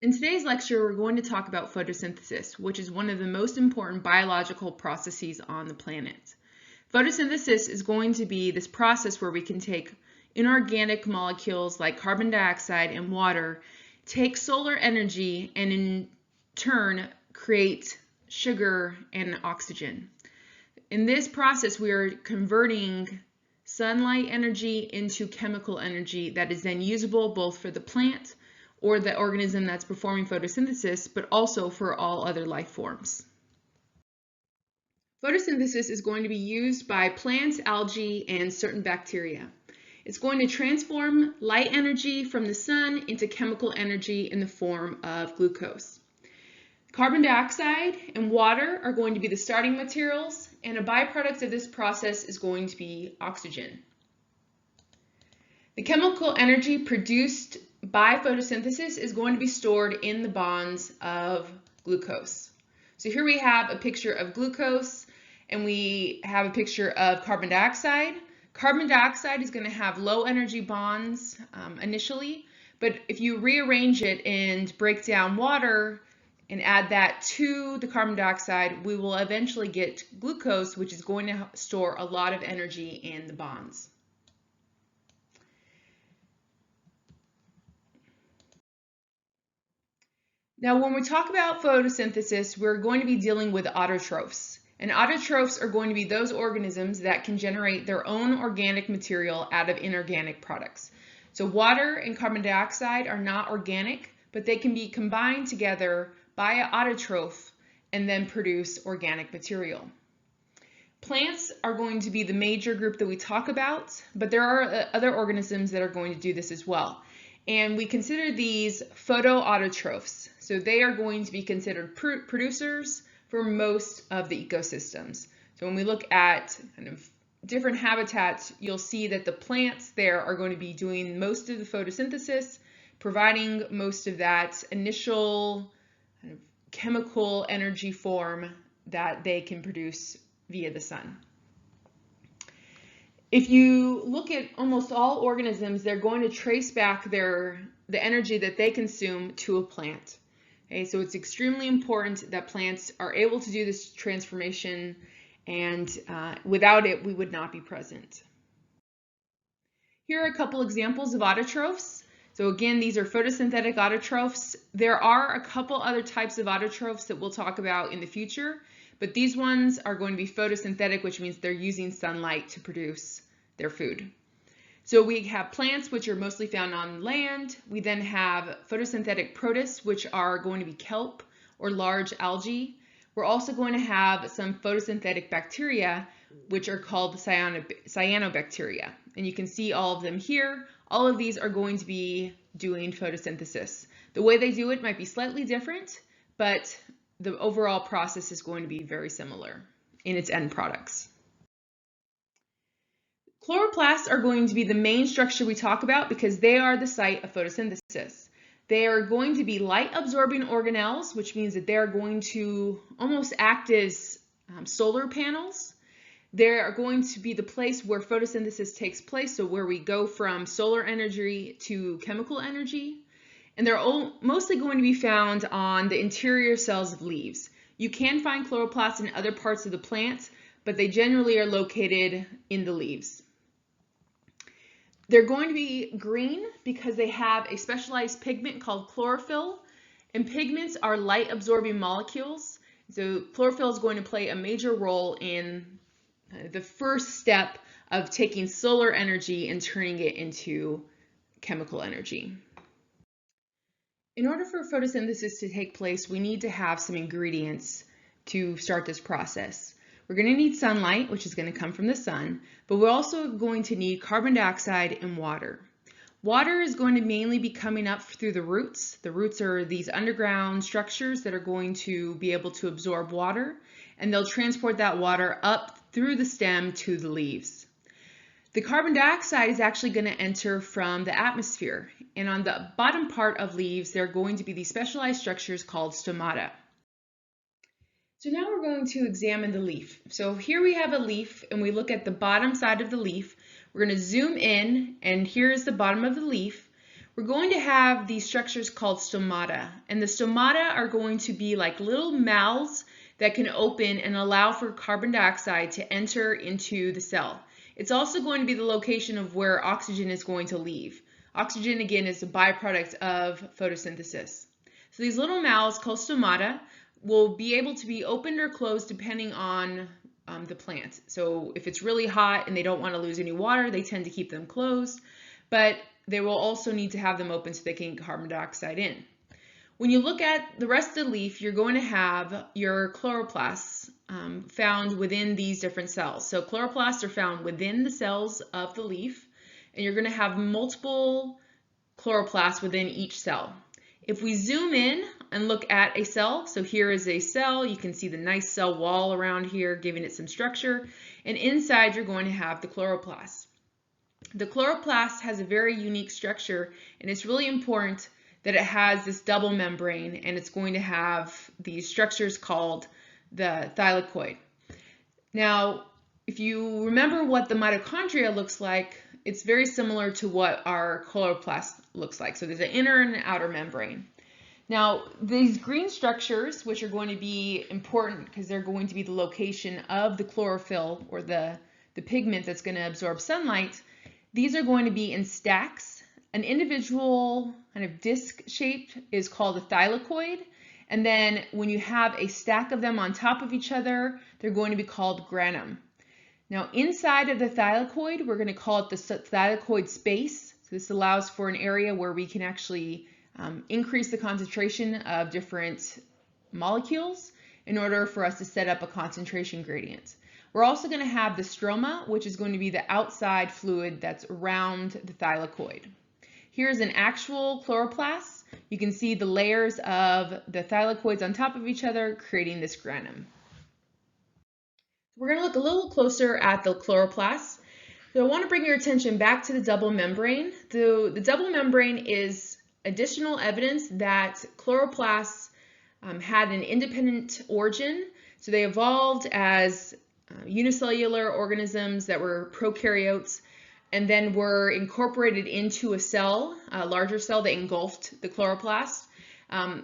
In today's lecture, we're going to talk about photosynthesis, which is one of the most important biological processes on the planet. Photosynthesis is going to be this process where we can take inorganic molecules like carbon dioxide and water, take solar energy, and in turn create sugar and oxygen. In this process, we are converting sunlight energy into chemical energy that is then usable both for the plant or the organism that's performing photosynthesis, but also for all other life forms. Photosynthesis is going to be used by plants, algae, and certain bacteria. It's going to transform light energy from the sun into chemical energy in the form of glucose. Carbon dioxide and water are going to be the starting materials, and a byproduct of this process is going to be oxygen. The chemical energy produced by photosynthesis is going to be stored in the bonds of glucose. So here we have a picture of glucose, and we have a picture of carbon dioxide. Carbon dioxide is going to have low energy bonds initially, but if you rearrange it and break down water and add that to the carbon dioxide, we will eventually get glucose, which is going to store a lot of energy in the bonds. Now, when we talk about photosynthesis, we're going to be dealing with autotrophs. And autotrophs are going to be those organisms that can generate their own organic material out of inorganic products. So water and carbon dioxide are not organic, but they can be combined together by an autotroph and then produce organic material. Plants are going to be the major group that we talk about, but there are other organisms that are going to do this as well. And we consider these photoautotrophs. So they are going to be considered producers for most of the ecosystems. So when we look at kind of different habitats, you'll see that the plants there are going to be doing most of the photosynthesis, providing most of that initial kind of chemical energy form that they can produce via the sun. If you look at almost all organisms, they're going to trace back the energy that they consume to a plant. Okay, so it's extremely important that plants are able to do this transformation, and without it, we would not be present. Here are a couple examples of autotrophs. So again, these are photosynthetic autotrophs. There are a couple other types of autotrophs that we'll talk about in the future, but these ones are going to be photosynthetic, which means they're using sunlight to produce their food. So we have plants, which are mostly found on land. We then have photosynthetic protists, which are going to be kelp or large algae. We're also going to have some photosynthetic bacteria, which are called cyanobacteria. And you can see all of them here. All of these are going to be doing photosynthesis. The way they do it might be slightly different, but the overall process is going to be very similar in its end products. Chloroplasts are going to be the main structure we talk about because they are the site of photosynthesis. They are going to be light-absorbing organelles, which means that they're going to almost act as solar panels. They are going to be the place where photosynthesis takes place, so where we go from solar energy to chemical energy. And they're mostly going to be found on the interior cells of leaves. You can find chloroplasts in other parts of the plant, but they generally are located in the leaves. They're going to be green because they have a specialized pigment called chlorophyll, and pigments are light-absorbing molecules. So chlorophyll is going to play a major role in the first step of taking solar energy and turning it into chemical energy. In order for photosynthesis to take place, we need to have some ingredients to start this process. We're going to need sunlight, which is going to come from the sun, but we're also going to need carbon dioxide and water. Water is going to mainly be coming up through the roots. The roots are these underground structures that are going to be able to absorb water, and they'll transport that water up through the stem to the leaves. The carbon dioxide is actually going to enter from the atmosphere, and on the bottom part of leaves, there are going to be these specialized structures called stomata. So now we're going to examine the leaf. So here we have a leaf, and we look at the bottom side of the leaf. We're going to zoom in, and here's the bottom of the leaf. we're going to have these structures called stomata, and the stomata are going to be like little mouths that can open and allow for carbon dioxide to enter into the cell. It's also going to be the location of where oxygen is going to leave. Oxygen, again, is a byproduct of photosynthesis. So these little mouths called stomata will be able to be opened or closed depending on the plant. So if it's really hot and they don't want to lose any water, they tend to keep them closed, but they will also need to have them open so they can get carbon dioxide in. When you look at the rest of the leaf, you're going to have your chloroplasts found within these different cells. So chloroplasts are found within the cells of the leaf, and you're going to have multiple chloroplasts within each cell. If we zoom in and look at a cell, so here is a cell, you can see the nice cell wall around here giving it some structure, and inside you're going to have the chloroplast. The chloroplast has a very unique structure, and it's really important that it has this double membrane, and it's going to have these structures called the thylakoid. Now, if you remember what the mitochondria looks like, it's very similar to what our chloroplast looks like. So there's an inner and an outer membrane. Now, these green structures, which are going to be important because they're going to be the location of the chlorophyll or the pigment that's going to absorb sunlight, these are going to be in stacks. An individual kind of disc shape is called a thylakoid. And then when you have a stack of them on top of each other, they're going to be called granum. Now inside of the thylakoid, we're going to call it the thylakoid space. So this allows for an area where we can actually increase the concentration of different molecules in order for us to set up a concentration gradient. We're also going to have the stroma, which is going to be the outside fluid that's around the thylakoid. Here's an actual chloroplast. You can see the layers of the thylakoids on top of each other, creating this granum. We're going to look a little closer at the chloroplast. So I want to bring your attention back to the double membrane. The double membrane is additional evidence that chloroplasts had an independent origin. So they evolved as unicellular organisms that were prokaryotes, and then were incorporated into a cell, a larger cell that engulfed the chloroplast.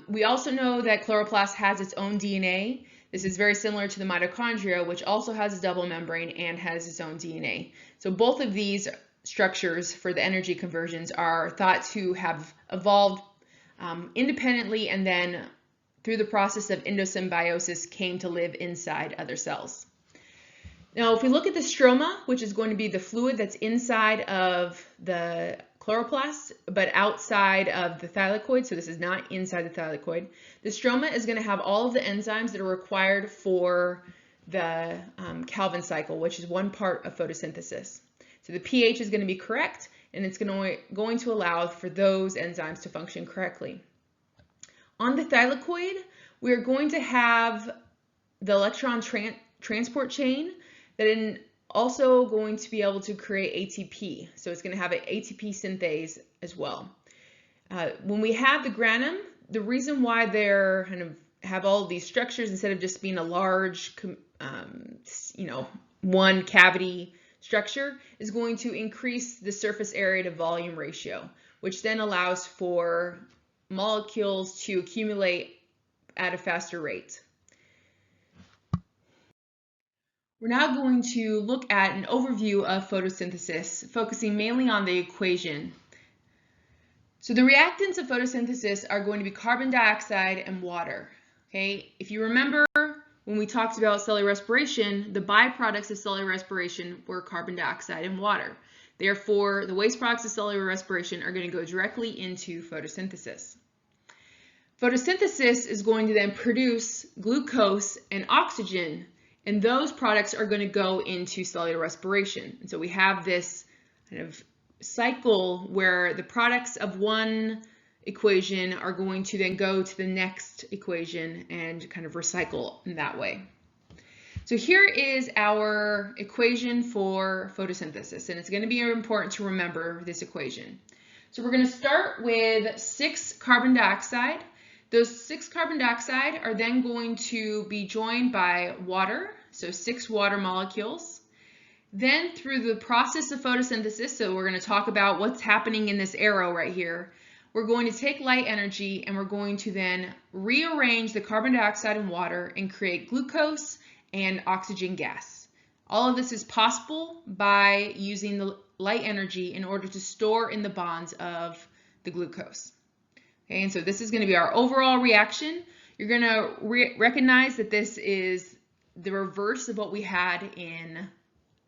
We also know that chloroplast has its own DNA. This is very similar to the mitochondria, which also has a double membrane and has its own DNA. So both of these structures for the energy conversions are thought to have evolved independently, and then through the process of endosymbiosis came to live inside other cells. Now, if we look at the stroma, which is going to be the fluid that's inside of the chloroplast, but outside of the thylakoid, so this is not inside the thylakoid, the stroma is going to have all of the enzymes that are required for the Calvin cycle, which is one part of photosynthesis. So the pH is going to be correct, and it's going to allow for those enzymes to function correctly. On the thylakoid, we're going to have the electron transport chain that is also going to be able to create ATP. So it's going to have an ATP synthase as well. When we have the granum, the reason why they're kind of have all of these structures instead of just being a large, one cavity structure is going to increase the surface area to volume ratio, which then allows for molecules to accumulate at a faster rate. We're now going to look at an overview of photosynthesis, focusing mainly on the equation. So the reactants of photosynthesis are going to be carbon dioxide and water. Okay? If you remember when we talked about cellular respiration, the byproducts of cellular respiration were carbon dioxide and water. Therefore, the waste products of cellular respiration are going to go directly into photosynthesis. Photosynthesis is going to then produce glucose and oxygen, and those products are going to go into cellular respiration. And so we have this kind of cycle where the products of one equation are going to then go to the next equation and kind of recycle in that way. So here is our equation for photosynthesis, and it's going to be important to remember this equation. So we're going to start with 6 carbon dioxide. Those 6 carbon dioxide are then going to be joined by water, so 6 water molecules. Then through the process of photosynthesis, so we're going to talk about what's happening in this arrow right here, we're going to take light energy and we're going to then rearrange the carbon dioxide and water and create glucose and oxygen gas. All of this is possible by using the light energy in order to store in the bonds of the glucose. Okay, and so this is going to be our overall reaction. You're going to recognize that this is the reverse of what we had in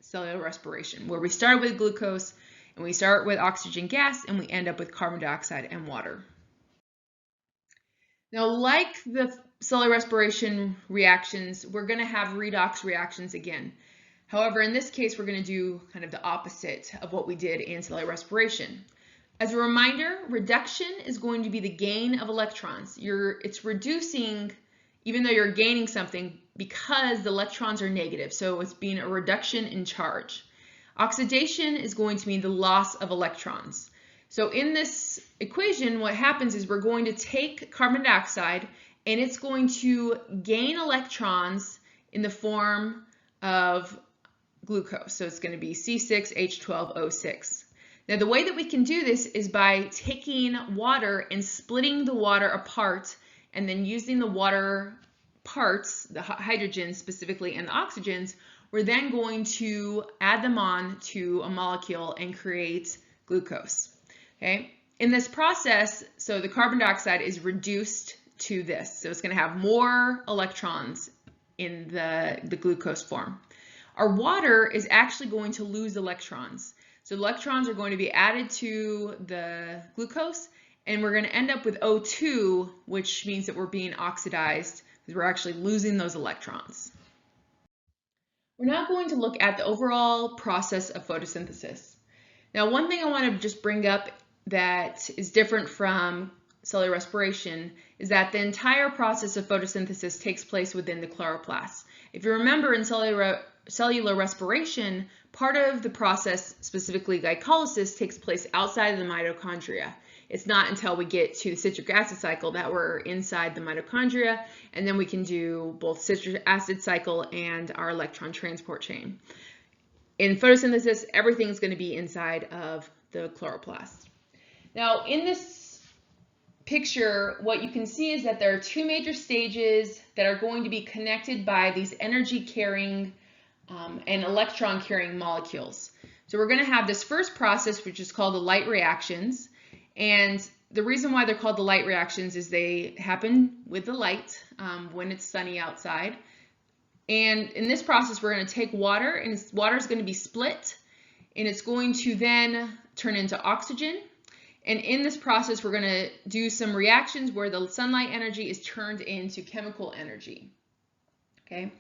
cellular respiration, where we start with glucose and we start with oxygen gas and we end up with carbon dioxide and water. Now, like the cellular respiration reactions, we're going to have redox reactions again. However, in this case, we're going to do kind of the opposite of what we did in cellular respiration. As a reminder, reduction is going to be the gain of electrons. It's reducing, even though you're gaining something, because the electrons are negative, so it's being a reduction in charge. Oxidation is going to mean the loss of electrons. So in this equation, what happens is we're going to take carbon dioxide and it's going to gain electrons in the form of glucose. So it's going to be C6H12O6. Now the way that we can do this is by taking water and splitting the water apart and then using the water parts, the hydrogens specifically and the oxygens, we're then going to add them on to a molecule and create glucose. Okay? In this process, so the carbon dioxide is reduced to this. So it's going to have more electrons in the glucose form. Our water is actually going to lose electrons. So electrons are going to be added to the glucose, and we're going to end up with O2, which means that we're being oxidized because we're actually losing those electrons. We're now going to look at the overall process of photosynthesis. Now, one thing I want to just bring up that is different from cellular respiration is that the entire process of photosynthesis takes place within the chloroplast. If you remember in cellular respiration, part of the process, specifically glycolysis, takes place outside of the mitochondria. It's not until we get to the citric acid cycle that we're inside the mitochondria, and then we can do both citric acid cycle and our electron transport chain. In photosynthesis, everything's going to be inside of the chloroplast. Now, in this picture, what you can see is that there are two major stages that are going to be connected by these energy-carrying and electron-carrying molecules. So we're going to have this first process, which is called the light reactions. And the reason why they're called the light reactions is they happen with the light when it's sunny outside. And in this process, we're going to take water, and water is going to be split, and it's going to then turn into oxygen. And in this process, we're going to do some reactions where the sunlight energy is turned into chemical energy. Okay.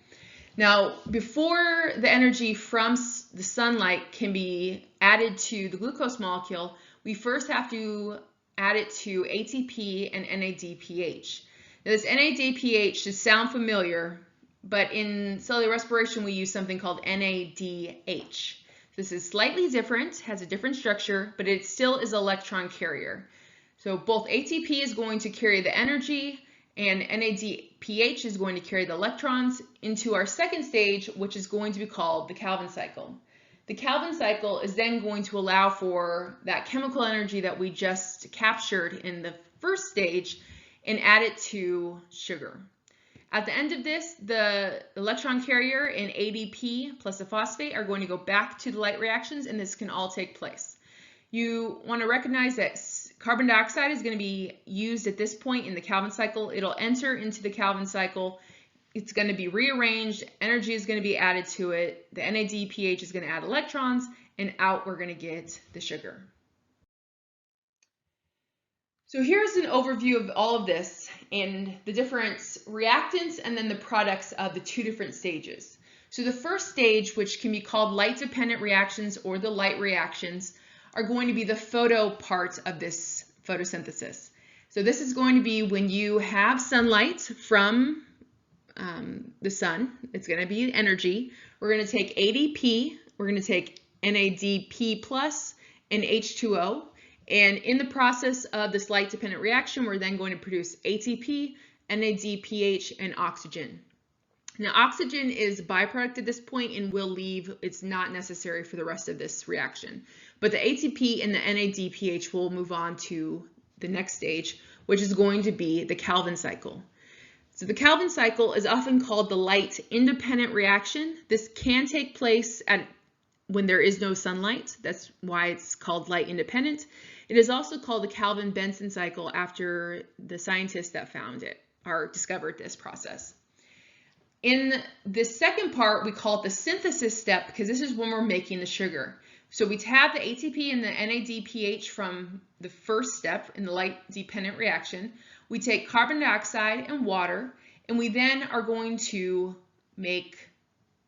Now, before the energy from the sunlight can be added to the glucose molecule, we first have to add it to ATP and NADPH. Now, this NADPH should sound familiar, but in cellular respiration, we use something called NADH. This is slightly different, has a different structure, but it still is an electron carrier. So both ATP is going to carry the energy, and NADPH is going to carry the electrons into our second stage, which is going to be called the Calvin cycle. The Calvin cycle is then going to allow for that chemical energy that we just captured in the first stage and add it to sugar. At the end of this, the electron carrier and ADP plus a phosphate are going to go back to the light reactions, and this can all take place. You want to recognize that carbon dioxide is going to be used at this point in the Calvin cycle. It'll enter into the Calvin cycle. It's going to be rearranged. Energy is going to be added to it. The NADPH is going to add electrons, and out we're going to get the sugar. So here's an overview of all of this and the different reactants and then the products of the two different stages. So the first stage, which can be called light-dependent reactions or the light reactions, are going to be the photo part of this photosynthesis. So this is going to be when you have sunlight from the sun. It's going to be energy. We're going to take ADP, we're going to take NADP plus and H2O. And in the process of this light-dependent reaction, we're then going to produce ATP, NADPH, and oxygen. Now, oxygen is a byproduct at this point and will leave. It's not necessary for the rest of this reaction. But the ATP and the NADPH will move on to the next stage, which is going to be the Calvin cycle. So the Calvin cycle is often called the light-independent reaction. This can take place when there is no sunlight. That's why it's called light-independent. It is also called the Calvin-Benson cycle after the scientists that found it or discovered this process. In the second part, we call it the synthesis step because this is when we're making the sugar. So we have the ATP and the NADPH from the first step in the light-dependent reaction. We take carbon dioxide and water, and we then are going to make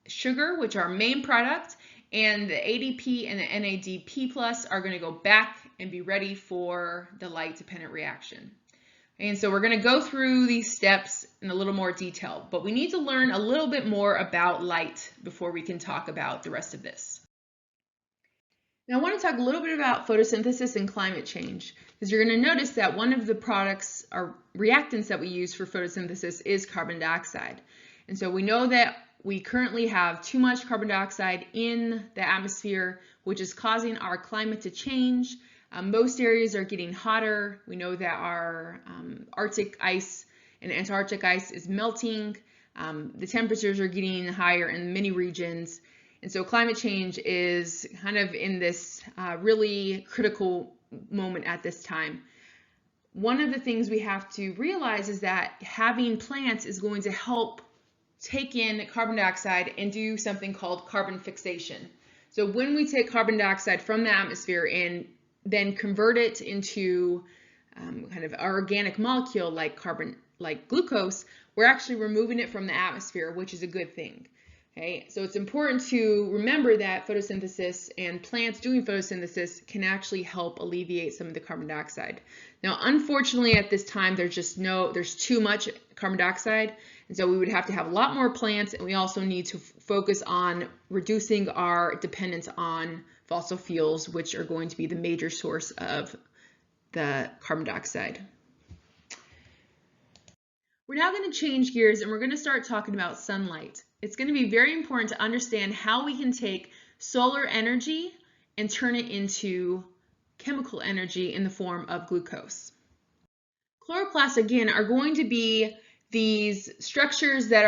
sugar, which are our main product, and the ADP and the NADP+ are going to go back and be ready for the light-dependent reaction. And so we're going to go through these steps in a little more detail, but we need to learn a little bit more about light before we can talk about the rest of this. Now I want to talk a little bit about photosynthesis and climate change, because you're going to notice that one of the products or reactants that we use for photosynthesis is carbon dioxide. And so we know that we currently have too much carbon dioxide in the atmosphere, which is causing our climate to change. Most areas are getting hotter. We know that our Arctic ice and Antarctic ice is melting. The temperatures are getting higher in many regions. And so climate change is kind of in this really critical moment at this time. One of the things we have to realize is that having plants is going to help take in carbon dioxide and do something called carbon fixation. So when we take carbon dioxide from the atmosphere and then convert it into kind of an organic molecule like glucose, we're actually removing it from the atmosphere, which is a good thing. Okay, so it's important to remember that photosynthesis and plants doing photosynthesis can actually help alleviate some of the carbon dioxide. Now, unfortunately, at this time, there's too much carbon dioxide, and so we would have to have a lot more plants, and we also need to focus on reducing our dependence on fossil fuels, which are going to be the major source of the carbon dioxide. We're now going to change gears and we're going to start talking about sunlight. It's going to be very important to understand how we can take solar energy and turn it into chemical energy in the form of glucose. Chloroplasts, again, are going to be these structures that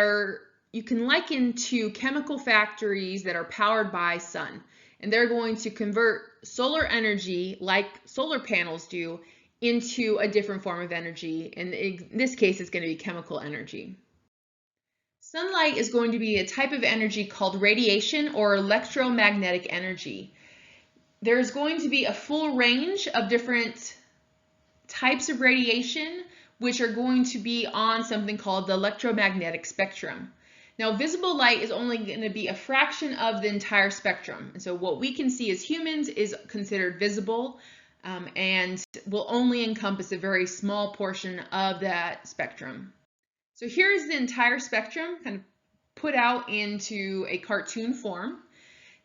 you can liken to chemical factories that are powered by sun. And they're going to convert solar energy, like solar panels do, into a different form of energy. And in this case, it's going to be chemical energy. Sunlight is going to be a type of energy called radiation or electromagnetic energy. There's going to be a full range of different types of radiation, which are going to be on something called the electromagnetic spectrum. Now, visible light is only going to be a fraction of the entire spectrum. And so what we can see as humans is considered visible and will only encompass a very small portion of that spectrum. So here's the entire spectrum kind of put out into a cartoon form.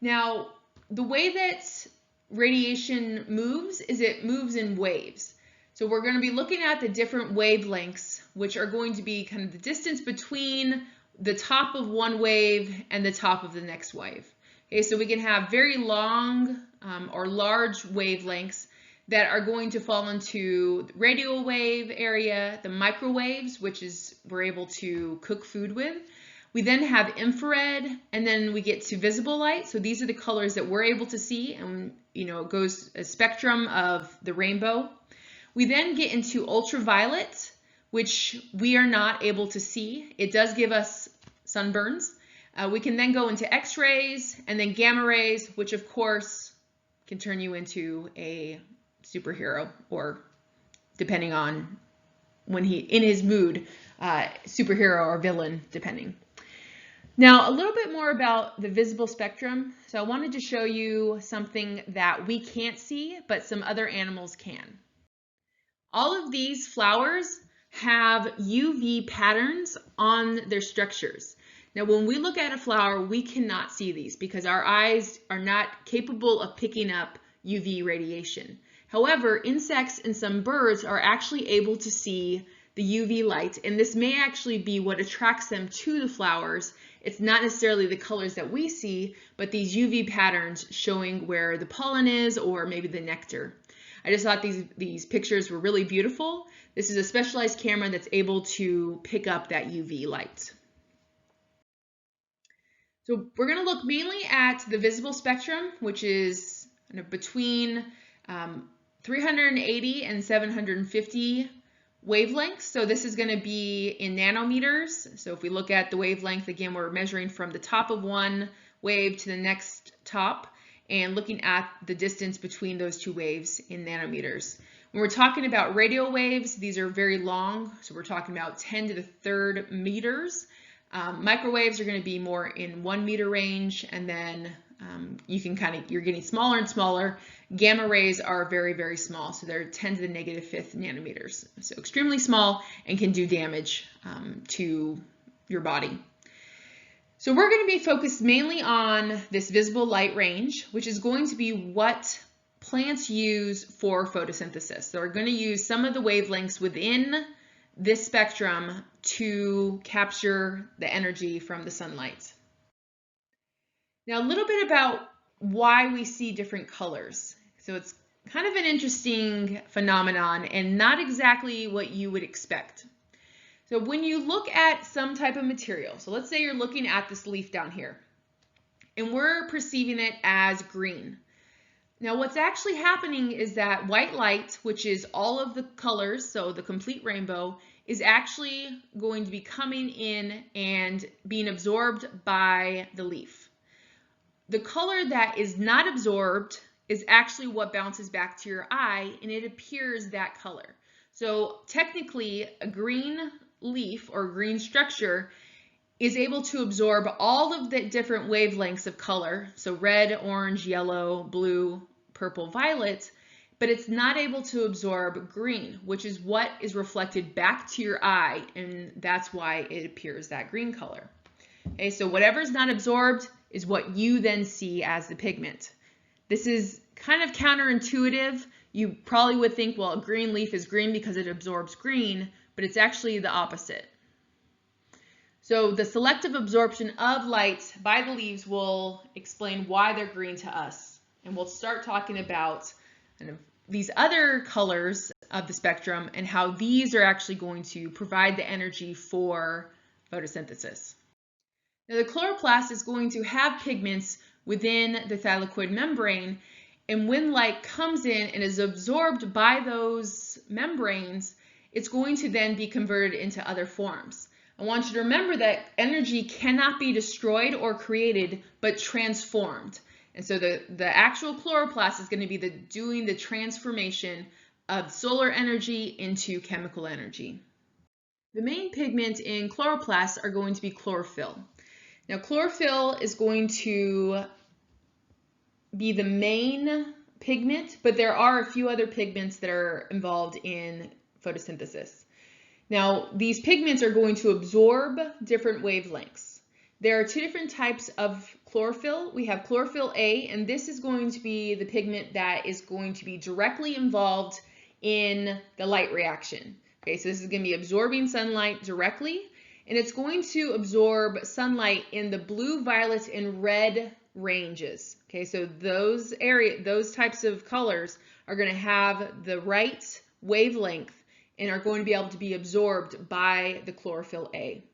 Now, the way that radiation moves is it moves in waves. So we're going to be looking at the different wavelengths, which are going to be kind of the distance between the top of one wave and the top of the next wave. Okay, so we can have very long or large wavelengths that are going to fall into the radio wave area, the microwaves, which is we're able to cook food with. We then have infrared, and then we get to visible light. So these are the colors that we're able to see, and it goes a spectrum of the rainbow. We then get into ultraviolet, which we are not able to see. It does give us sunburns. We can then go into X-rays and then gamma rays, which of course can turn you into a superhero, or depending on when in his mood, superhero or villain, depending. Now, a little bit more about the visible spectrum. So I wanted to show you something that we can't see, but some other animals can. All of these flowers have UV patterns on their structures. Now, when we look at a flower, we cannot see these because our eyes are not capable of picking up UV radiation. However, insects and some birds are actually able to see the UV light, and this may actually be what attracts them to the flowers. It's not necessarily the colors that we see, but these UV patterns showing where the pollen is or maybe the nectar. I just thought these pictures were really beautiful. This is a specialized camera that's able to pick up that UV light. So we're going to look mainly at the visible spectrum, which is between 380 and 750 wavelengths. So this is going to be in nanometers. So if we look at the wavelength, again, we're measuring from the top of one wave to the next top and looking at the distance between those two waves in nanometers. When we're talking about radio waves, these are very long. So we're talking about 10 to the third meters. Microwaves are going to be more in 1 meter range, and then you're getting smaller and smaller. Gamma rays are very, very small, so they're 10 to the negative fifth nanometers. So extremely small and can do damage to your body. So we're going to be focused mainly on this visible light range, which is going to be what plants use for photosynthesis. So we're going to use some of the wavelengths within this spectrum to capture the energy from the sunlight. Now, a little bit about why we see different colors. So it's kind of an interesting phenomenon and not exactly what you would expect. So when you look at some type of material, so let's say you're looking at this leaf down here, and we're perceiving it as green. Now what's actually happening is that white light, which is all of the colors, so the complete rainbow, is actually going to be coming in and being absorbed by the leaf. The color that is not absorbed is actually what bounces back to your eye, and it appears that color. So technically, a green leaf or green structure is able to absorb all of the different wavelengths of color, so red, orange, yellow, blue, purple, violet, but it's not able to absorb green, which is what is reflected back to your eye, and that's why it appears that green color. Okay, so whatever's not absorbed is what you then see as the pigment. This is kind of counterintuitive. You probably would think, well, a green leaf is green because it absorbs green, but it's actually the opposite. So the selective absorption of light by the leaves will explain why they're green to us. And we'll start talking about these other colors of the spectrum and how these are actually going to provide the energy for photosynthesis. Now the chloroplast is going to have pigments within the thylakoid membrane, and when light comes in and is absorbed by those membranes, it's going to then be converted into other forms. I want you to remember that energy cannot be destroyed or created, but transformed. And so the actual chloroplast is going to be doing the transformation of solar energy into chemical energy. The main pigment in chloroplasts are going to be chlorophyll. Now chlorophyll is going to be the main pigment, but there are a few other pigments that are involved in photosynthesis. Now these pigments are going to absorb different wavelengths. There are two different types of chlorophyll. We have chlorophyll A, and this is going to be the pigment that is going to be directly involved in the light reaction. Okay, so this is going to be absorbing sunlight directly, and it's going to absorb sunlight in the blue, violet, and red ranges. Okay, so those types of colors are going to have the right wavelength and are going to be able to be absorbed by the chlorophyll A.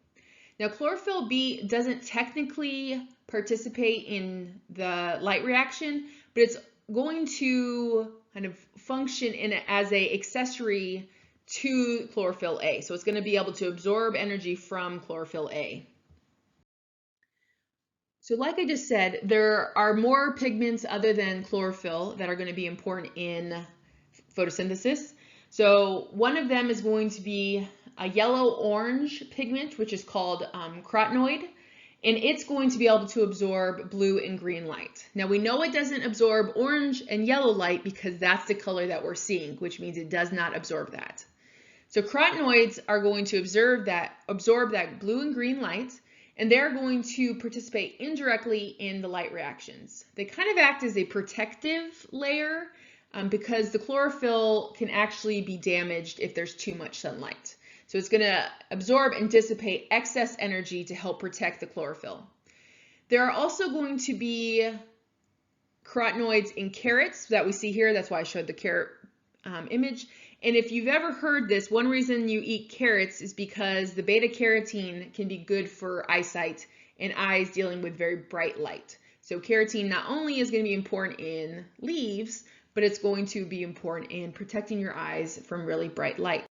Now chlorophyll B doesn't technically participate in the light reaction, but it's going to kind of function as an accessory to chlorophyll A. So it's going to be able to absorb energy from chlorophyll A. So like I just said, there are more pigments other than chlorophyll that are going to be important in photosynthesis. So one of them is going to be a yellow-orange pigment, which is called carotenoid, and it's going to be able to absorb blue and green light. Now we know it doesn't absorb orange and yellow light because that's the color that we're seeing, which means it does not absorb that. So carotenoids are going to absorb that blue and green light, and they're going to participate indirectly in the light reactions. They kind of act as a protective layer because the chlorophyll can actually be damaged if there's too much sunlight. So it's going to absorb and dissipate excess energy to help protect the chlorophyll. There are also going to be carotenoids in carrots that we see here. That's why I showed the carrot image. And if you've ever heard this, one reason you eat carrots is because the beta carotene can be good for eyesight and eyes dealing with very bright light. So carotene not only is going to be important in leaves, but it's going to be important in protecting your eyes from really bright light.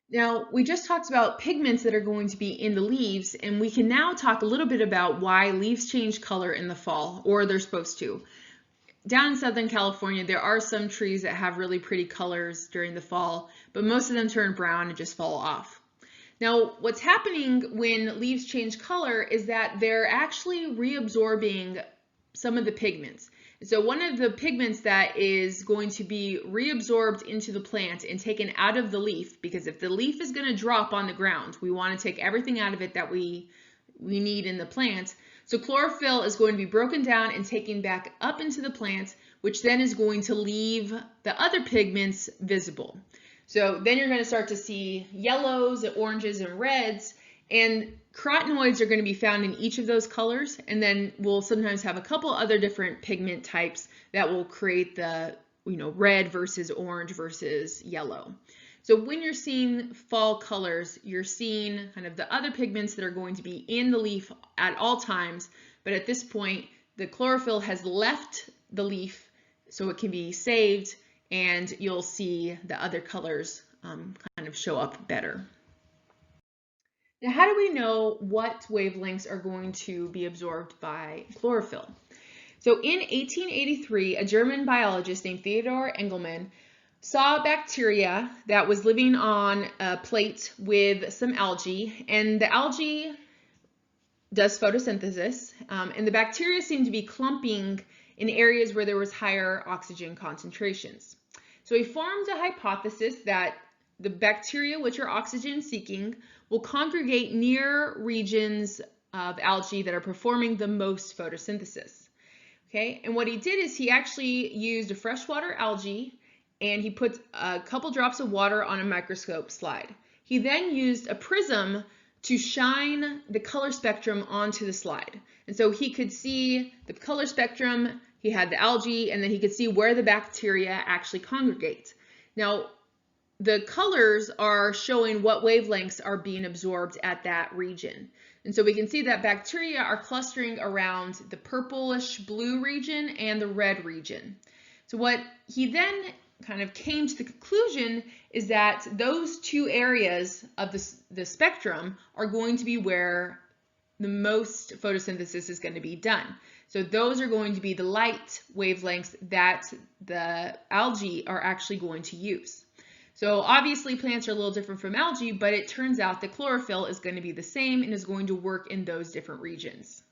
Now, we just talked about pigments that are going to be in the leaves, and we can now talk a little bit about why leaves change color in the fall, or they're supposed to. Down in Southern California, there are some trees that have really pretty colors during the fall, but most of them turn brown and just fall off. Now, what's happening when leaves change color is that they're actually reabsorbing some of the pigments. So one of the pigments that is going to be reabsorbed into the plant and taken out of the leaf, because if the leaf is going to drop on the ground, we want to take everything out of it that we need in the plant. So chlorophyll is going to be broken down and taken back up into the plant, which then is going to leave the other pigments visible. So then you're going to start to see yellows, oranges, and reds, and carotenoids are going to be found in each of those colors, and then we'll sometimes have a couple other different pigment types that will create the red versus orange versus yellow. So when you're seeing fall colors, you're seeing kind of the other pigments that are going to be in the leaf at all times, but at this point the chlorophyll has left the leaf so it can be saved, and you'll see the other colors kind of show up better. Now, how do we know what wavelengths are going to be absorbed by chlorophyll? So in 1883, a German biologist named Theodor Engelmann saw bacteria that was living on a plate with some algae, and the algae does photosynthesis, and the bacteria seemed to be clumping in areas where there was higher oxygen concentrations. So he formed a hypothesis that the bacteria, which are oxygen seeking, will congregate near regions of algae that are performing the most photosynthesis. Okay, and what he did is he actually used a freshwater algae and he put a couple drops of water on a microscope slide. He then used a prism to shine the color spectrum onto the slide. And so he could see the color spectrum, he had the algae, and then he could see where the bacteria actually congregate. Now, the colors are showing what wavelengths are being absorbed at that region. And so we can see that bacteria are clustering around the purplish blue region and the red region. So what he then kind of came to the conclusion is that those two areas of the spectrum are going to be where the most photosynthesis is going to be done. So those are going to be the light wavelengths that the algae are actually going to use. So obviously plants are a little different from algae, but it turns out that chlorophyll is going to be the same and is going to work in those different regions.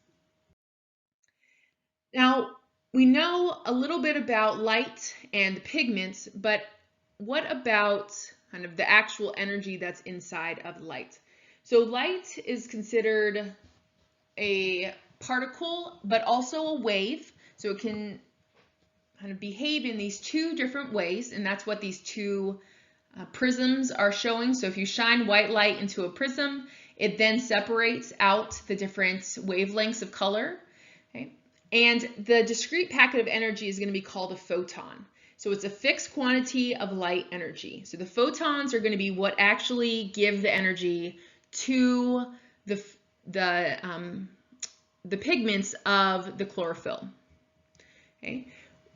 Now, we know a little bit about light and pigments, but what about kind of the actual energy that's inside of light? So light is considered a particle, but also a wave. So it can kind of behave in these two different ways, and that's what these two prisms are showing. So if you shine white light into a prism, it then separates out the different wavelengths of color. Okay? And the discrete packet of energy is going to be called a photon. So it's a fixed quantity of light energy. So the photons are going to be what actually give the energy to the pigments of the chlorophyll. Okay?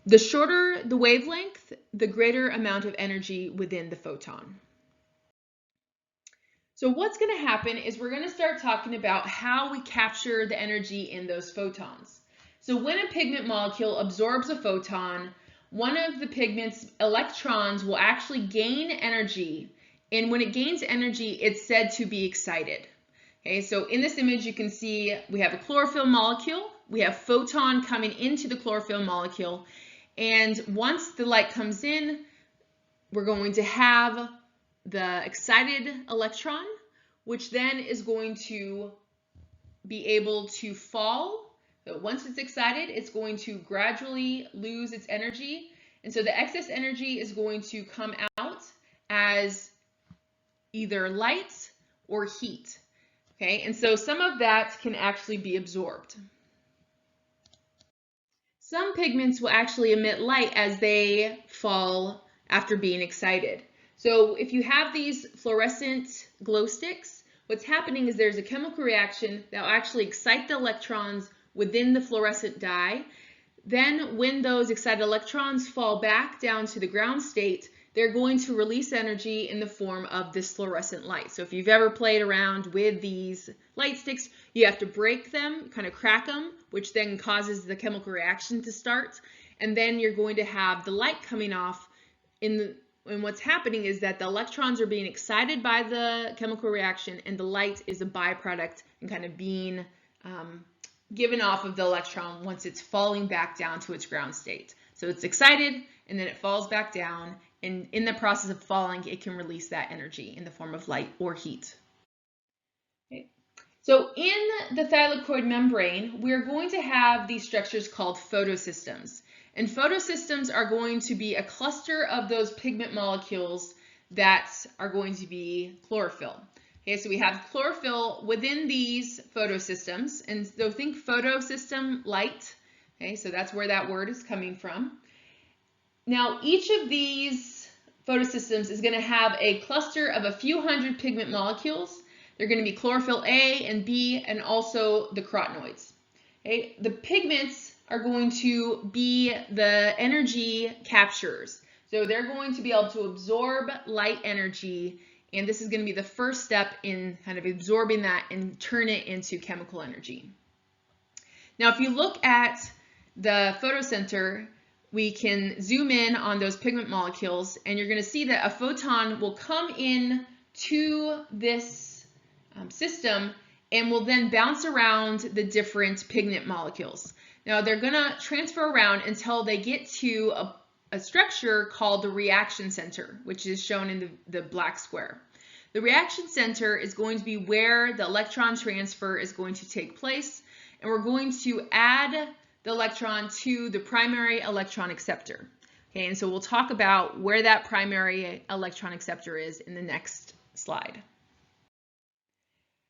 The shorter the wavelength, the greater amount of energy within the photon. So what's going to happen is we're going to start talking about how we capture the energy in those photons. So when a pigment molecule absorbs a photon, one of the pigment's electrons will actually gain energy And when it gains energy, it's said to be excited. Okay, so in this image, you can see we have a chlorophyll molecule. We have photon coming into the chlorophyll molecule. And once the light comes in, we're going to have the excited electron, which then is going to be able to fall. So once it's excited, it's going to gradually lose its energy. And so the excess energy is going to come out as either light or heat. Okay, and so some of that can actually be absorbed. Some pigments will actually emit light as they fall after being excited. So if you have these fluorescent glow sticks, what's happening is there's a chemical reaction that will actually excite the electrons within the fluorescent dye. Then when those excited electrons fall back down to the ground state, they're going to release energy in the form of this fluorescent light. So if you've ever played around with these light sticks, you have to break them, kind of crack them, which then causes the chemical reaction to start. And then you're going to have the light coming off. And what's happening is that the electrons are being excited by the chemical reaction, and the light is a byproduct and kind of being given off of the electron once it's falling back down to its ground state. So it's excited, and then it falls back down. And in the process of falling, it can release that energy in the form of light or heat. Okay. So in the thylakoid membrane, we're going to have these structures called photosystems. And photosystems are going to be a cluster of those pigment molecules that are going to be chlorophyll. Okay, so we have chlorophyll within these photosystems. And so think photosystem light. Okay, so that's where that word is coming from. Now, each of these photosystems is going to have a cluster of a few hundred pigment molecules. They're going to be chlorophyll A and B, and also the carotenoids. Okay? The pigments are going to be the energy capturers. So they're going to be able to absorb light energy, and this is going to be the first step in kind of absorbing that and turn it into chemical energy. Now, if you look at the photocenter, we can zoom in on those pigment molecules, and you're going to see that a photon will come in to this system and will then bounce around the different pigment molecules. Now they're going to transfer around until they get to a structure called the reaction center, which is shown in the black square. The reaction center is going to be where the electron transfer is going to take place, and we're going to add the electron to the primary electron acceptor. Okay, and so we'll talk about where that primary electron acceptor is in the next slide.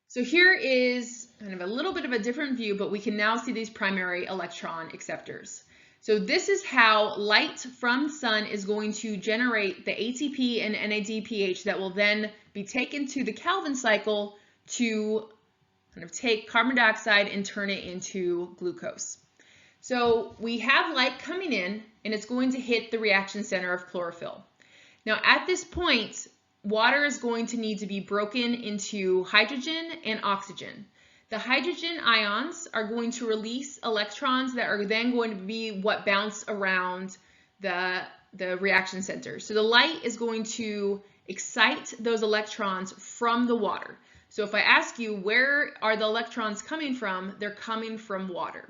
So here is kind of a little bit of a different view, but we can now see these primary electron acceptors. So this is how light from the sun is going to generate the ATP and NADPH that will then be taken to the Calvin cycle to kind of take carbon dioxide and turn it into glucose. So we have light coming in, and it's going to hit the reaction center of chlorophyll. Now at this point, water is going to need to be broken into hydrogen and oxygen. The hydrogen ions are going to release electrons that are then going to be what bounce around the reaction center. So the light is going to excite those electrons from the water. So if I ask you, where are the electrons coming from? They're coming from water.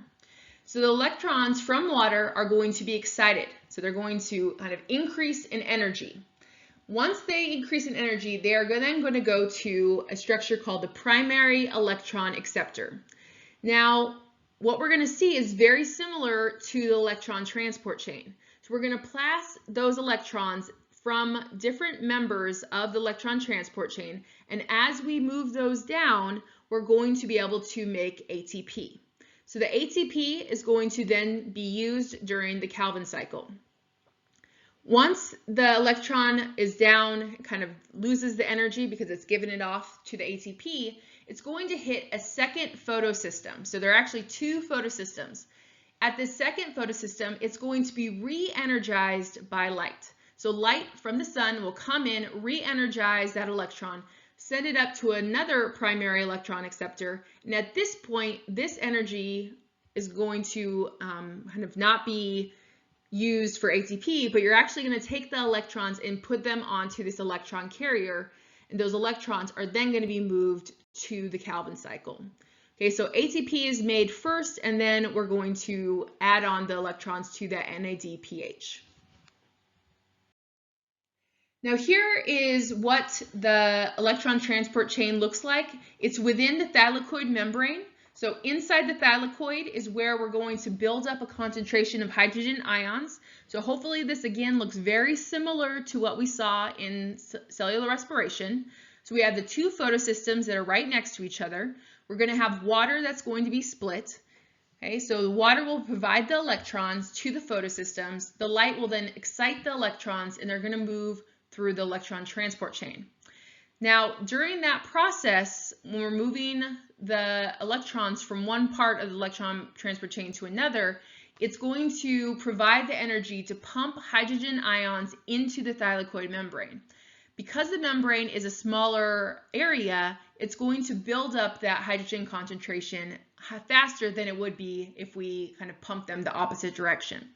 So the electrons from water are going to be excited. So they're going to kind of increase in energy. Once they increase in energy, they are then going to go to a structure called the primary electron acceptor. Now, what we're going to see is very similar to the electron transport chain. So we're going to pass those electrons from different members of the electron transport chain, and as we move those down, we're going to be able to make ATP. So the ATP is going to then be used during the Calvin cycle. Once the electron is down, kind of loses the energy because it's given it off to the ATP, it's going to hit a second photosystem. So there are actually two photosystems. At the second photosystem, it's going to be re-energized by light. So light from the sun will come in, re-energize that electron, send it up to another primary electron acceptor, and at this point, this energy is going to kind of not be used for ATP, but you're actually going to take the electrons and put them onto this electron carrier, and those electrons are then going to be moved to the Calvin cycle. Okay, so ATP is made first, and then we're going to add on the electrons to that NADPH. Now here is what the electron transport chain looks like. It's within the thylakoid membrane. So inside the thylakoid is where we're going to build up a concentration of hydrogen ions. So hopefully this again looks very similar to what we saw in cellular respiration. So we have the two photosystems that are right next to each other. We're going to have water that's going to be split. Okay, so the water will provide the electrons to the photosystems. The light will then excite the electrons, and they're going to move through the electron transport chain. Now, during that process, when we're moving the electrons from one part of the electron transport chain to another, it's going to provide the energy to pump hydrogen ions into the thylakoid membrane. Because the membrane is a smaller area, it's going to build up that hydrogen concentration faster than it would be if we kind of pump them the opposite direction.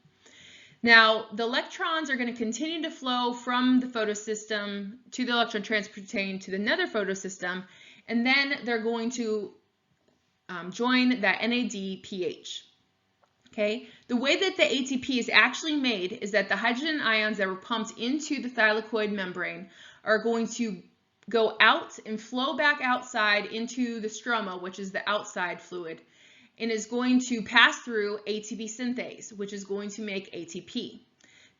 Now, the electrons are going to continue to flow from the photosystem to the electron transport chain to another photosystem, and then they're going to join that NADPH. Okay? The way that the ATP is actually made is that the hydrogen ions that were pumped into the thylakoid membrane are going to go out and flow back outside into the stroma, which is the outside fluid, and is going to pass through ATP synthase, which is going to make ATP.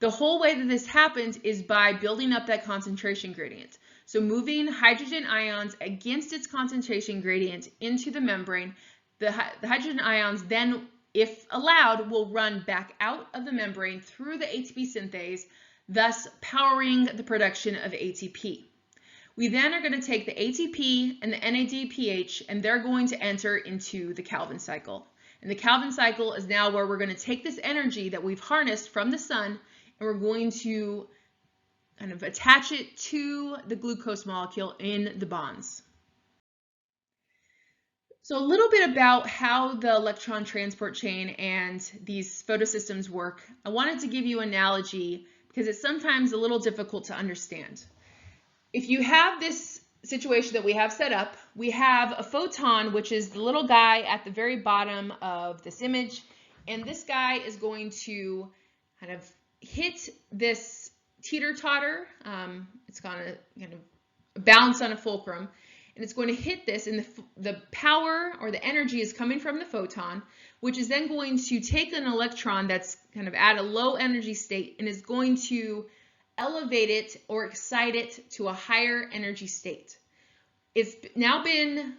The whole way that this happens is by building up that concentration gradient. So moving hydrogen ions against its concentration gradient into the membrane, the hydrogen ions then, if allowed, will run back out of the membrane through the ATP synthase, thus powering the production of ATP. We then are going to take the ATP and the NADPH, and they're going to enter into the Calvin cycle. And the Calvin cycle is now where we're going to take this energy that we've harnessed from the sun, and we're going to kind of attach it to the glucose molecule in the bonds. So a little bit about how the electron transport chain and these photosystems work. I wanted to give you an analogy because it's sometimes a little difficult to understand. If you have this situation that we have set up, we have a photon, which is the little guy at the very bottom of this image, and this guy is going to kind of hit this teeter-totter. It's going to kind of bounce on a fulcrum, and it's going to hit this, and the power or the energy is coming from the photon, which is then going to take an electron that's kind of at a low energy state and is going to elevate it or excite it to a higher energy state. It's now been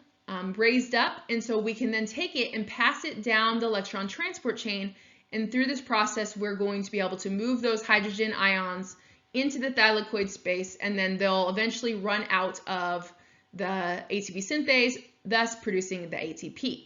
raised up, and so we can then take it and pass it down the electron transport chain, and through this process we're going to be able to move those hydrogen ions into the thylakoid space, and then they'll eventually run out of the ATP synthase, thus producing the ATP.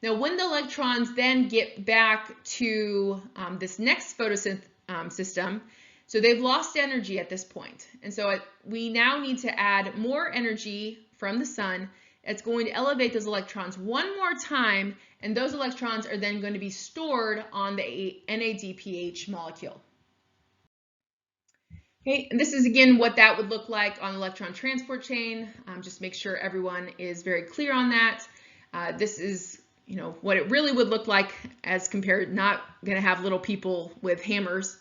Now when the electrons then get back to this next photosystem, so they've lost energy at this point, and so we now need to add more energy from the sun. It's going to elevate those electrons one more time, and those electrons are then going to be stored on the NADPH molecule. Okay, and this is again what that would look like on the electron transport chain. Just make sure everyone is very clear on that. This is what it really would look like as compared, not going to have little people with hammers.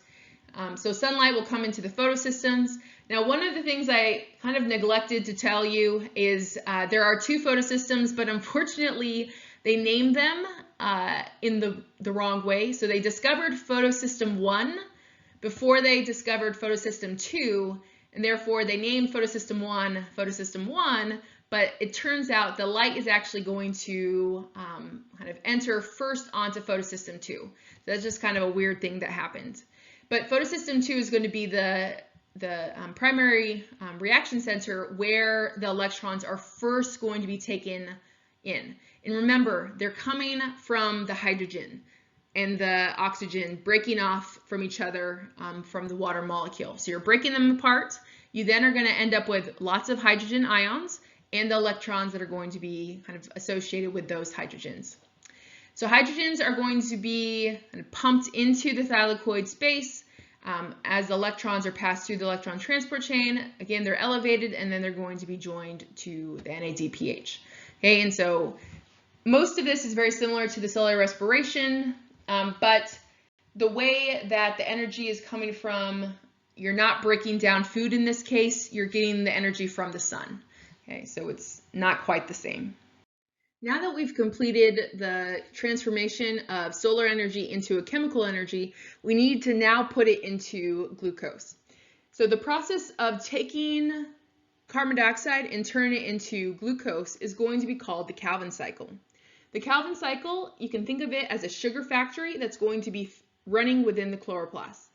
So sunlight will come into the photosystems. Now, one of the things I kind of neglected to tell you is there are two photosystems, but unfortunately they named them in the wrong way. So they discovered photosystem 1 before they discovered photosystem 2, and therefore they named photosystem 1, but it turns out the light is actually going to kind of enter first onto photosystem 2. So that's just kind of a weird thing that happened. But photosystem 2 is going to be the primary reaction center where the electrons are first going to be taken in. And remember, they're coming from the hydrogen and the oxygen breaking off from each other from the water molecule. So you're breaking them apart. You then are going to end up with lots of hydrogen ions and the electrons that are going to be kind of associated with those hydrogens. So hydrogens are going to be kind of pumped into the thylakoid space. as electrons are passed through the electron transport chain, again, they're elevated and then they're going to be joined to the NADPH. Okay, and so most of this is very similar to the cellular respiration, but the way that the energy is coming from, you're not breaking down food in this case, you're getting the energy from the sun. Okay, so it's not quite the same. Now that we've completed the transformation of solar energy into a chemical energy, we need to now put it into glucose. So the process of taking carbon dioxide and turning it into glucose is going to be called the Calvin cycle. The Calvin cycle, you can think of it as a sugar factory that's going to be running within the chloroplast.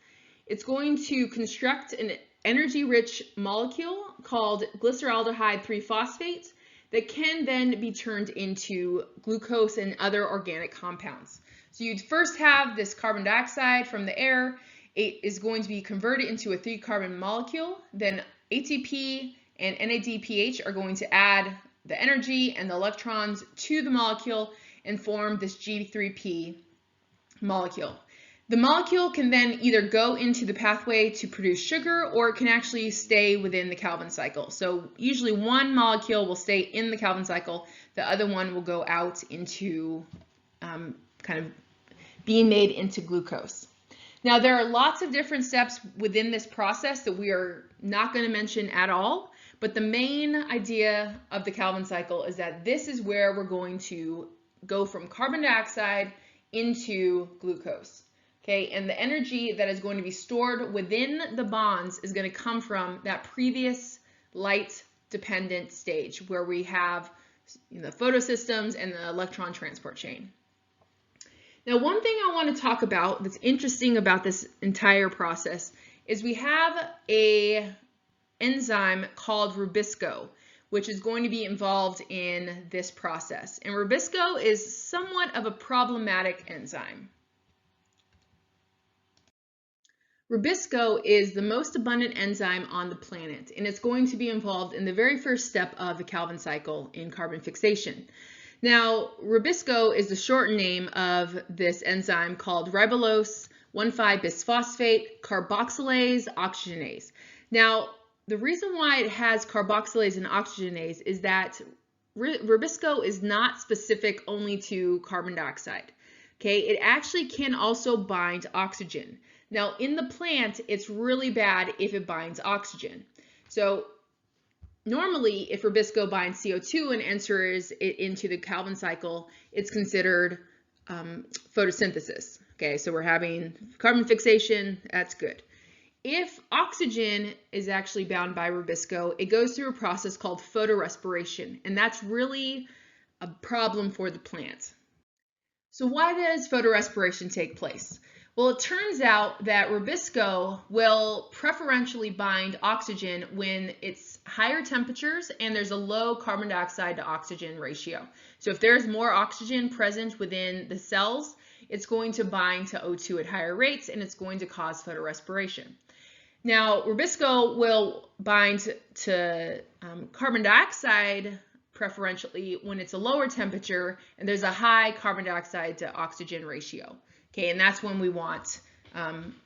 It's going to construct an energy-rich molecule called glyceraldehyde 3-phosphate that can then be turned into glucose and other organic compounds. So you'd first have this carbon dioxide from the air. It is going to be converted into a 3-carbon molecule. Then ATP and NADPH are going to add the energy and the electrons to the molecule and form this G3P molecule. The molecule can then either go into the pathway to produce sugar, or it can actually stay within the Calvin cycle. So usually one molecule will stay in the Calvin cycle, the other one will go out into kind of being made into glucose. Now there are lots of different steps within this process that we are not going to mention at all, but the main idea of the Calvin cycle is that this is where we're going to go from carbon dioxide into glucose. Okay, and the energy that is going to be stored within the bonds is going to come from that previous light-dependent stage where we have the photosystems and the electron transport chain. Now, one thing I want to talk about that's interesting about this entire process is we have an enzyme called Rubisco, which is going to be involved in this process. And Rubisco is somewhat of a problematic enzyme. Rubisco is the most abundant enzyme on the planet, and it's going to be involved in the very first step of the Calvin cycle in carbon fixation. Now, Rubisco is the short name of this enzyme called ribulose 1,5-bisphosphate carboxylase oxygenase. Now, the reason why it has carboxylase and oxygenase is that Rubisco is not specific only to carbon dioxide. Okay, it actually can also bind oxygen. Now, in the plant, it's really bad if it binds oxygen. So normally, if Rubisco binds CO2 and enters it into the Calvin cycle, it's considered photosynthesis. Okay, so we're having carbon fixation, that's good. If oxygen is actually bound by Rubisco, it goes through a process called photorespiration, and that's really a problem for the plant. So why does photorespiration take place? Well, it turns out that Rubisco will preferentially bind oxygen when it's higher temperatures and there's a low carbon dioxide to oxygen ratio. So if there's more oxygen present within the cells, it's going to bind to O2 at higher rates and it's going to cause photorespiration. Now, Rubisco will bind to carbon dioxide preferentially when it's a lower temperature and there's a high carbon dioxide to oxygen ratio. Okay, and that's when we want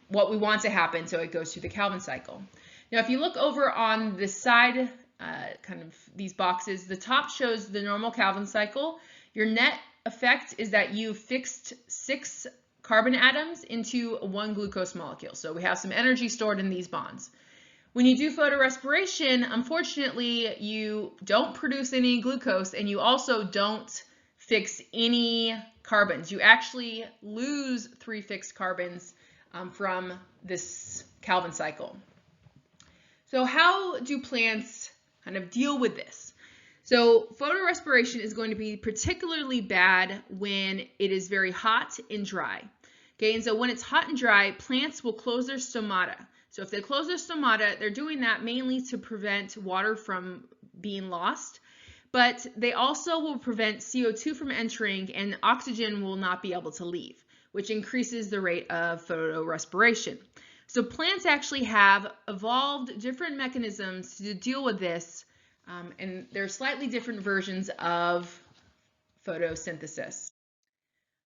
what we want to happen, so it goes through the Calvin cycle. Now, if you look over on the side, kind of these boxes, the top shows the normal Calvin cycle. Your net effect is that you fixed 6 carbon atoms into one glucose molecule. So we have some energy stored in these bonds. When you do photorespiration, unfortunately, you don't produce any glucose and you also don't fix any carbons. You actually lose 3 fixed carbons from this Calvin cycle. So how do plants kind of deal with this? So photorespiration is going to be particularly bad when it is very hot and dry. Okay, and so when it's hot and dry, plants will close their stomata. So if they close their stomata, they're doing that mainly to prevent water from being lost, but they also will prevent CO2 from entering and oxygen will not be able to leave, which increases the rate of photorespiration. So plants actually have evolved different mechanisms to deal with this, and there are slightly different versions of photosynthesis.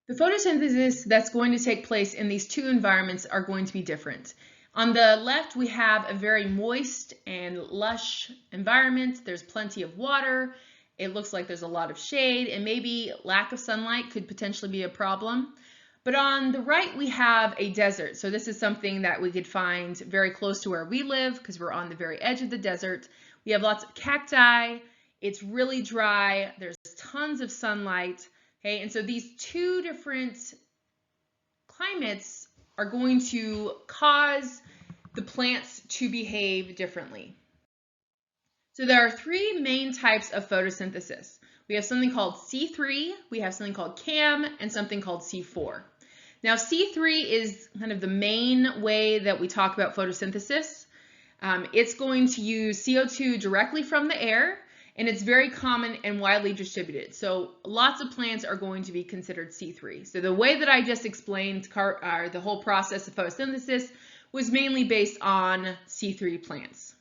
The photosynthesis that's going to take place in these two environments are going to be different. On the left, we have a very moist and lush environment. There's plenty of water. It looks like there's a lot of shade, and maybe lack of sunlight could potentially be a problem. But on the right, we have a desert. So this is something that we could find very close to where we live because we're on the very edge of the desert. We have lots of cacti. It's really dry. There's tons of sunlight. Okay, and so these two different climates are going to cause the plants to behave differently. So there are three main types of photosynthesis. We have something called C3, we have something called CAM, and something called C4. Now C3 is kind of the main way that we talk about photosynthesis. It's going to use CO2 directly from the air, and it's very common and widely distributed. So lots of plants are going to be considered C3. So the way that I just explained the whole process of photosynthesis was mainly based on C3 plants.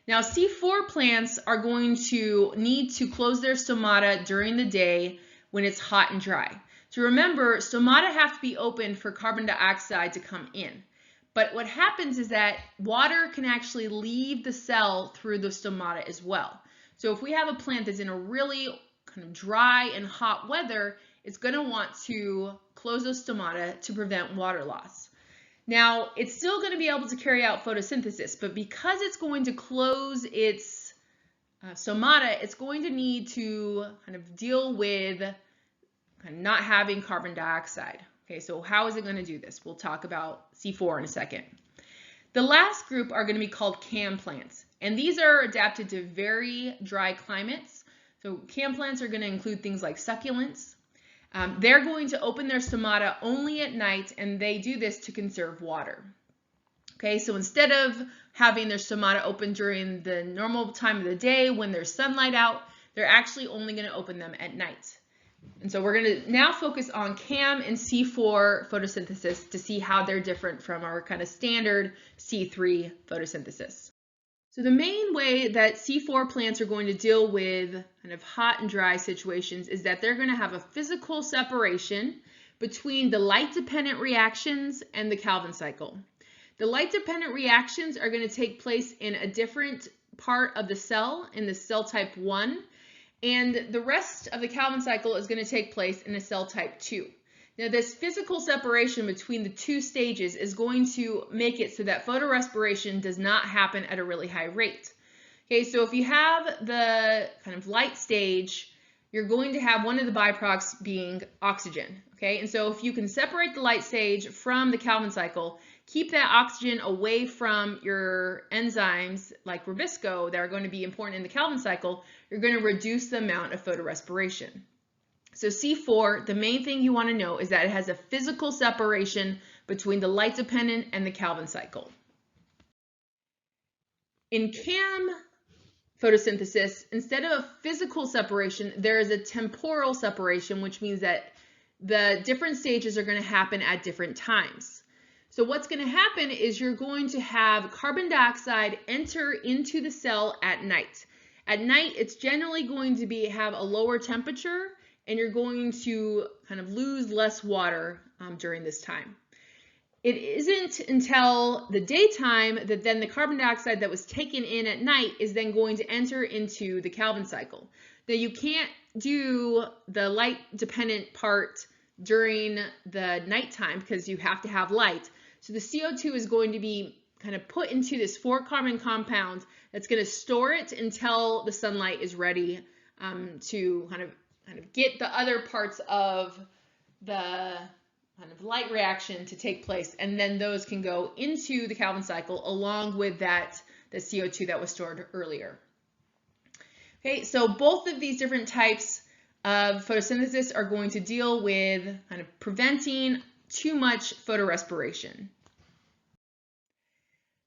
Now C4 plants are going to need to close their stomata during the day when it's hot and dry. So remember, stomata have to be open for carbon dioxide to come in. But what happens is that water can actually leave the cell through the stomata as well. So if we have a plant that's in a really kind of dry and hot weather, it's going to want to close those stomata to prevent water loss. Now, it's still going to be able to carry out photosynthesis, but because it's going to close its stomata, it's going to need to kind of deal with kind of not having carbon dioxide. Okay, so how is it going to do this? We'll talk about C4 in a second. The last group are going to be called CAM plants, and these are adapted to very dry climates. So CAM plants are going to include things like succulents. They're going to open their stomata only at night, and they do this to conserve water. Okay, so instead of having their stomata open during the normal time of the day when there's sunlight out, they're actually only going to open them at night. And so we're going to now focus on CAM and C4 photosynthesis to see how they're different from our kind of standard C3 photosynthesis. So the main way that C4 plants are going to deal with kind of hot and dry situations is that they're going to have a physical separation between the light-dependent reactions and the Calvin cycle. The light-dependent reactions are going to take place in a different part of the cell, in the cell type 1, and the rest of the Calvin cycle is going to take place in a cell type 2. Now, this physical separation between the two stages is going to make it so that photorespiration does not happen at a really high rate. Okay, so if you have the kind of light stage, you're going to have one of the byproducts being oxygen. Okay, and so if you can separate the light stage from the Calvin cycle, keep that oxygen away from your enzymes like ribisco that are going to be important in the Calvin cycle, you're going to reduce the amount of photorespiration. So C4, the main thing you want to know is that it has a physical separation between the light dependent and the Calvin cycle. In CAM photosynthesis, instead of a physical separation, there is a temporal separation, which means that the different stages are going to happen at different times. So what's going to happen is you're going to have carbon dioxide enter into the cell at night. At night, it's generally going to have a lower temperature, and you're going to kind of lose less water during this time. It isn't until the daytime that then the carbon dioxide that was taken in at night is then going to enter into the Calvin cycle. Now, you can't do the light dependent part during the nighttime because you have to have light. So the CO2 is going to be kind of put into this 4-carbon compound that's going to store it until the sunlight is ready to kind of get the other parts of the kind of light reaction to take place, and then those can go into the Calvin cycle along with the CO2 that was stored earlier. Okay, so both of these different types of photosynthesis are going to deal with kind of preventing too much photorespiration.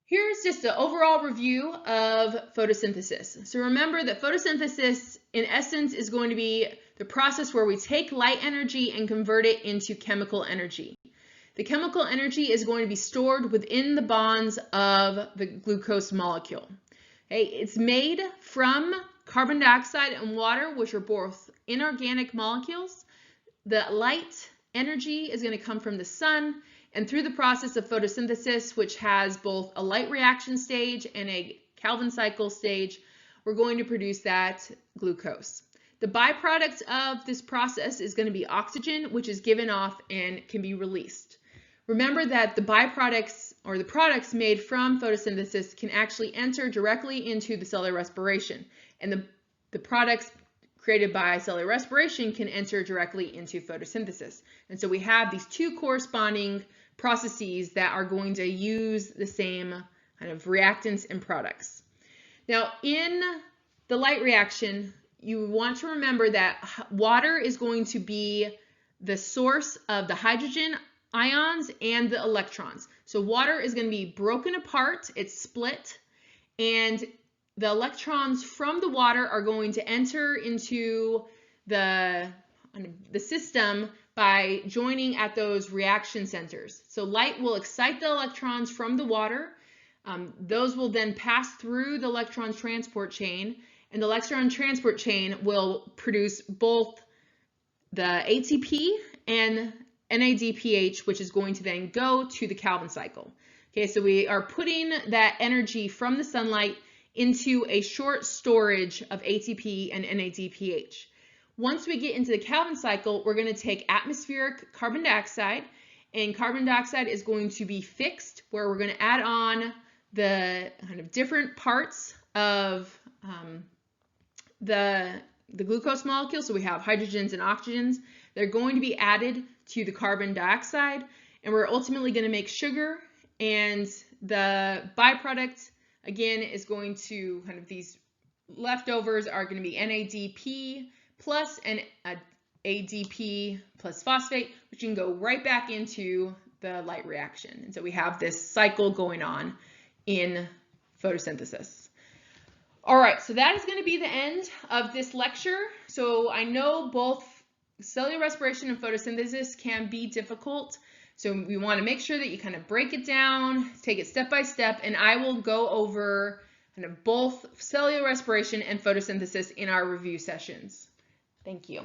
Here's just an overall review of photosynthesis. So remember that photosynthesis, in essence, is going to be the process where we take light energy and convert it into chemical energy. The chemical energy is going to be stored within the bonds of the glucose molecule. Okay, it's made from carbon dioxide and water, which are both inorganic molecules. The light energy is going to come from the sun, And through the process of photosynthesis, which has both a light reaction stage and a Calvin cycle stage, we're going to produce that glucose. The byproduct of this process is going to be oxygen, which is given off and can be released. Remember that the byproducts or the products made from photosynthesis can actually enter directly into the cellular respiration, and the products created by cellular respiration can enter directly into photosynthesis. And so we have these two corresponding processes that are going to use the same kind of reactants and products. Now, in the light reaction, you want to remember that water is going to be the source of the hydrogen ions and the electrons. So water is going to be broken apart, it's split, and the electrons from the water are going to enter into the system by joining at those reaction centers. So light will excite the electrons from the water. Those will then pass through the electron transport chain, and the electron transport chain will produce both the ATP and NADPH, which is going to then go to the Calvin cycle. Okay, so we are putting that energy from the sunlight into a short storage of ATP and NADPH. Once we get into the Calvin cycle, we're going to take atmospheric carbon dioxide, and carbon dioxide is going to be fixed, where we're going to add on the kind of different parts of the glucose molecule. So we have hydrogens and oxygens. They're going to be added to the carbon dioxide, and we're ultimately going to make sugar, and the byproduct again is going to kind of, these leftovers are going to be NADP plus and ADP plus phosphate, which can go right back into the light reaction. And so we have this cycle going on in photosynthesis. All right, so that is going to be the end of this lecture. So I know both cellular respiration and photosynthesis can be difficult. So we want to make sure that you kind of break it down, take it step by step, and I will go over kind of both cellular respiration and photosynthesis in our review sessions. Thank you.